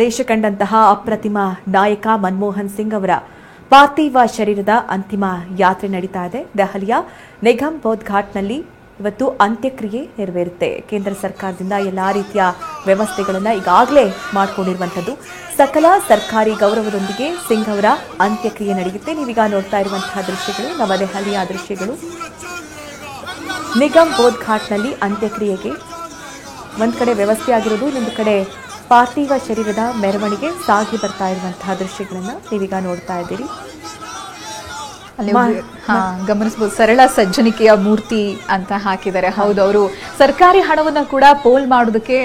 ದೇಶ ಕಂಡಂತಹ ಅಪ್ರತಿಮ ನಾಯಕ ಮನಮೋಹನ್ ಸಿಂಗ್ ಅವರ ಪಾರ್ಥಿವ ಶರೀರದ ಅಂತಿಮ ಯಾತ್ರೆ ನಡೀತಾ ಇದೆ. ದೆಹಲಿಯ ನಿಗಮ್ ಬೋಧ್ ಘಾಟ್ನಲ್ಲಿ ಇವತ್ತು ಅಂತ್ಯಕ್ರಿಯೆ ನೆರವೇರುತ್ತೆ. ಕೇಂದ್ರ ಸರ್ಕಾರದಿಂದ ಎಲ್ಲಾ ರೀತಿಯ ವ್ಯವಸ್ಥೆಗಳನ್ನು ಈಗಾಗಲೇ ಮಾಡಿಕೊಂಡಿರುವಂಥದ್ದು. ಸಕಲ ಸರ್ಕಾರಿ ಗೌರವದೊಂದಿಗೆ ಸಿಂಗ್ ಅವರ ಅಂತ್ಯಕ್ರಿಯೆ ನಡೆಯುತ್ತೆ. ನೀವೀಗ ನೋಡ್ತಾ ಇರುವಂತಹ ದೃಶ್ಯಗಳು ನವದೆಹಲಿಯ ದೃಶ್ಯಗಳು. ನಿಗಮ್ ಬೋಧ್ ಘಾಟ್ನಲ್ಲಿ ಅಂತ್ಯಕ್ರಿಯೆಗೆ ಒಂದು ಕಡೆ ವ್ಯವಸ್ಥೆ ಆಗಿರೋದು, ಇನ್ನೊಂದು ಕಡೆ ಪಾರ್ಥಿವ ಶರೀರದ ಮೆರವಣಿಗೆ ಸಾಗಿ ಬರ್ತಾ ಇರುವಂತಹ ದೃಶ್ಯಗಳನ್ನ ನೀವೀಗ ನೋಡ್ತಾ ಇದ್ದೀರಿ. ಗಮನಿಸಬಹುದು, ಸರಳ ಸಜ್ಜನಿಕೆಯ ಮೂರ್ತಿ ಅಂತ ಹಾಕಿದ್ದಾರೆ. ಹೌದು, ಅವರು ಸರ್ಕಾರಿ ಹಣವನ್ನ ಕೂಡ ಪೋಲ್ ಮಾಡೋದಕ್ಕೆ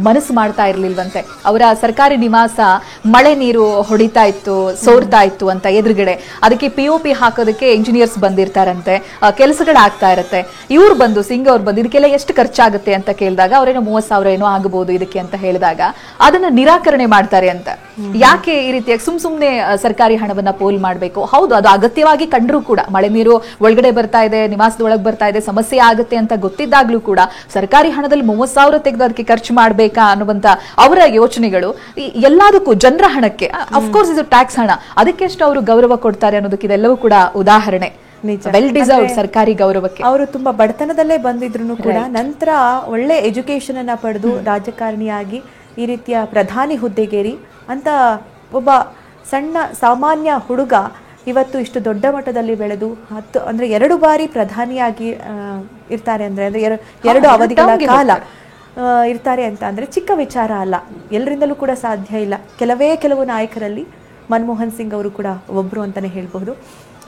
ಮನಸ್ಸು ಮಾಡ್ತಾ ಇರ್ಲಿಲ್ವಂತೆ. ಅವರ ಸರ್ಕಾರಿ ನಿವಾಸ ಮಳೆ ನೀರು ಹೊಡಿತಾ ಇತ್ತು, ಸೋರ್ತಾ ಇತ್ತು ಅಂತ ಎದುರುಗಡೆ. ಅದಕ್ಕೆ POP ಹಾಕೋದಕ್ಕೆ ಇಂಜಿನಿಯರ್ಸ್ ಬಂದಿರ್ತಾರಂತೆ, ಕೆಲಸಗಳಾಗ್ತಾ ಇರತ್ತೆ. ಇವ್ರು ಬಂದು ಸಿಂಗ್ ಅವ್ರು ಬಂದು ಇದಕ್ಕೆಲ್ಲ ಎಷ್ಟು ಖರ್ಚಾಗುತ್ತೆ ಅಂತ ಕೇಳಿದಾಗ ಅವರೇನೋ 30,000 ಏನೋ ಆಗಬಹುದು ಇದಕ್ಕೆ ಅಂತ ಹೇಳಿದಾಗ ಅದನ್ನ ನಿರಾಕರಣೆ ಮಾಡ್ತಾರೆ ಅಂತ. ಯಾಕೆ ಈ ರೀತಿಯಾಗಿ ಸುಮ್ನೆ ಸರ್ಕಾರಿ ಹಣವನ್ನ ಪೋಲ್ ಮಾಡಬೇಕು? ಹೌದು, ಅದು ಅಗತ್ಯವಾಗಿ ಕಂಡ್ರು ಕೂಡ ಮಳೆ ನೀರು ಒಳಗಡೆ ಬರ್ತಾ ಇದೆ, ನಿವಾಸದೊಳಗೆ ಬರ್ತಾ ಇದೆ, ಸಮಸ್ಯೆ ಆಗುತ್ತೆ ಅಂತ ಗೊತ್ತಿದ್ದಾಗ್ಲೂ ಕೂಡ ಸರ್ಕಾರಿ ಹಣದಲ್ಲಿ 30,000 ತೆಗೆದು ಅದಕ್ಕೆ ಖರ್ಚು ಮಾಡ್ಬೇಕಾ ಅನ್ನುವಂತ ಅವರ ಯೋಚನೆಗಳು. ಎಲ್ಲದಕ್ಕೂ ಜನರ ಹಣಕ್ಕೆ, ಅಫ್ಕೋರ್ಸ್ ಇದು ಟ್ಯಾಕ್ಸ್ ಹಣ, ಅದಕ್ಕೆಷ್ಟು ಅವರು ಗೌರವ ಕೊಡ್ತಾರೆ ಅನ್ನೋದಕ್ಕೆ ಇದೆಲ್ಲವೂ ಕೂಡ ಉದಾಹರಣೆ. ವೆಲ್ ಡಿಸರ್ವ್ಡ್ ಸರ್ಕಾರಿ ಗೌರವಕ್ಕೆ. ಅವರು ತುಂಬಾ ಬಡತನದಲ್ಲೇ ಬಂದಿದ್ರು ಕೂಡ ನಂತರ ಒಳ್ಳೆ ಎಜುಕೇಶನ್ ಅನ್ನ ಪಡೆದು ರಾಜಕಾರಣಿಯಾಗಿ ಈ ರೀತಿಯ ಪ್ರಧಾನಿ ಹುದ್ದೆಗೇರಿ ಅಂತ ಒಬ್ಬ ಸಣ್ಣ ಸಾಮಾನ್ಯ ಹುಡುಗ ಇವತ್ತು ಇಷ್ಟು ದೊಡ್ಡ ಮಟ್ಟದಲ್ಲಿ ಬೆಳೆದು 2 ಬಾರಿ ಪ್ರಧಾನಿಯಾಗಿ ಇರ್ತಾರೆ ಅಂದ್ರೆ 2 ಅವಧಿಗಳ ಕಾಲ ಇರ್ತಾರೆ ಅಂತ ಅಂದ್ರೆ ಚಿಕ್ಕ ವಿಚಾರ ಅಲ್ಲ. ಎಲ್ಲರಿಂದಲೂ ಕೂಡ ಸಾಧ್ಯ ಇಲ್ಲ. ಕೆಲವು ನಾಯಕರಲ್ಲಿ ಮನಮೋಹನ್ ಸಿಂಗ್ ಅವರು ಕೂಡ ಒಬ್ರು ಅಂತಾನೆ ಹೇಳ್ಬಹುದು.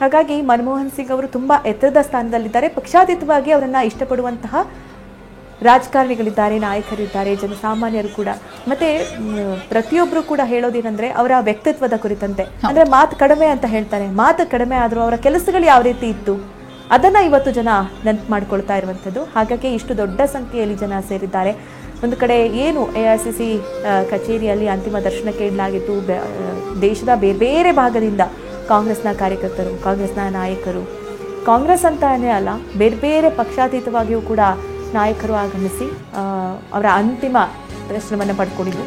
ಹಾಗಾಗಿ ಮನಮೋಹನ್ ಸಿಂಗ್ ಅವರು ತುಂಬಾ ಎತ್ತರದ ಸ್ಥಾನದಲ್ಲಿದ್ದಾರೆ. ಪಕ್ಷಾತೀತವಾಗಿ ಅವರನ್ನ ಇಷ್ಟಪಡುವಂತಹ ರಾಜಕಾರಣಿಗಳಿದ್ದಾರೆ, ನಾಯಕರಿದ್ದಾರೆ, ಜನಸಾಮಾನ್ಯರು ಕೂಡ. ಮತ್ತೆ ಪ್ರತಿಯೊಬ್ರು ಕೂಡ ಹೇಳೋದೇನಂದ್ರೆ ಅವರ ವ್ಯಕ್ತಿತ್ವದ ಕುರಿತಂತೆ. ಅಂದ್ರೆ ಮಾತು ಕಡಿಮೆ ಅಂತ ಹೇಳ್ತಾರೆ, ಮಾತು ಕಡಿಮೆ ಆದ್ರೂ ಅವರ ಕೆಲಸಗಳು ಯಾವ ರೀತಿ ಇತ್ತು ಅದನ್ನ ಇವತ್ತು ಜನ ನೆನಪು ಮಾಡ್ಕೊಳ್ತಾ ಇರುವಂಥದ್ದು. ಹಾಗಾಗಿ ಇಷ್ಟು ದೊಡ್ಡ ಸಂಖ್ಯೆಯಲ್ಲಿ ಜನ ಸೇರಿದ್ದಾರೆ. ಒಂದು ಕಡೆ ಏನು AICC ಕಚೇರಿಯಲ್ಲಿ ಅಂತಿಮ ದರ್ಶನಕ್ಕೆ ಇಡಲಾಗಿತ್ತು. ದೇಶದ ಬೇರೆ ಭಾಗದಿಂದ ಕಾಂಗ್ರೆಸ್ನ ಕಾರ್ಯಕರ್ತರು, ಕಾಂಗ್ರೆಸ್ನ ನಾಯಕರು, ಕಾಂಗ್ರೆಸ್ ಅಂತಾನೇ ಅಲ್ಲ ಬೇರೆ ಪಕ್ಷಾತೀತವಾಗಿಯೂ ಕೂಡ ನಾಯಕರು ಆಗಮಿಸಿ ಅವರ ಅಂತಿಮ ದರ್ಶನವನ್ನು ಪಡ್ಕೊಂಡಿದ್ದು.